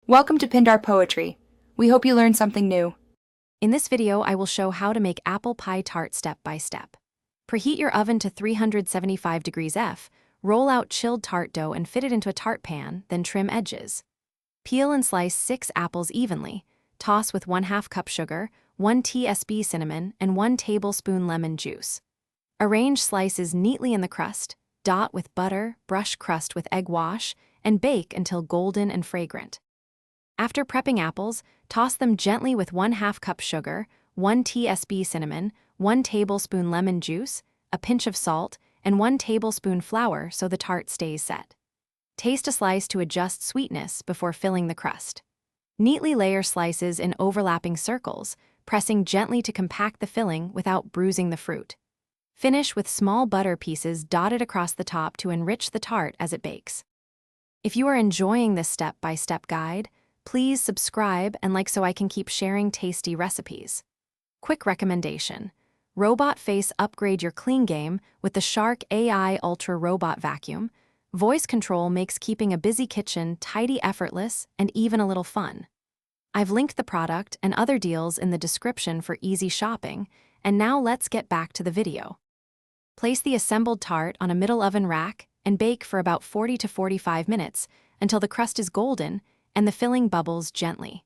Welcome to Pindar Poetry. We hope you learned something new. In this video, I will show how to make apple pie tart step by step. Preheat your oven to 375 degrees F, roll out chilled tart dough and fit it into a tart pan, then trim edges. Peel and slice 6 apples evenly. Toss with 1/2 cup sugar, 1 tsp cinnamon, and 1 tablespoon lemon juice. Arrange slices neatly in the crust, dot with butter, brush crust with egg wash, and bake until golden and fragrant. After prepping apples, toss them gently with 1/2 cup sugar, 1 tsp cinnamon, 1 tablespoon lemon juice, a pinch of salt, and 1 tablespoon flour so the tart stays set. Taste a slice to adjust sweetness before filling the crust. Neatly layer slices in overlapping circles, pressing gently to compact the filling without bruising the fruit. Finish with small butter pieces dotted across the top to enrich the tart as it bakes. If you are enjoying this step-by-step guide, please subscribe and like so I can keep sharing tasty recipes. Quick recommendation: Robot Face upgrade your clean game with the Shark AI Ultra Robot Vacuum. Voice control makes keeping a busy kitchen tidy, effortless, and even a little fun. I've linked the product and other deals in the description for easy shopping, and now let's get back to the video. Place the assembled tart on a middle oven rack and bake for about 40 to 45 minutes until the crust is golden and the filling bubbles gently.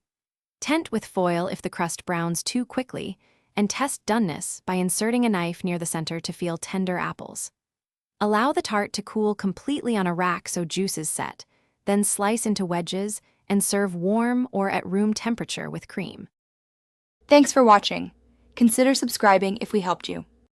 Tent with foil if the crust browns too quickly, and test doneness by inserting a knife near the center to feel tender apples. Allow the tart to cool completely on a rack so juice is set, then slice into wedges and serve warm or at room temperature with cream. Thanks for watching. Consider subscribing if we helped you.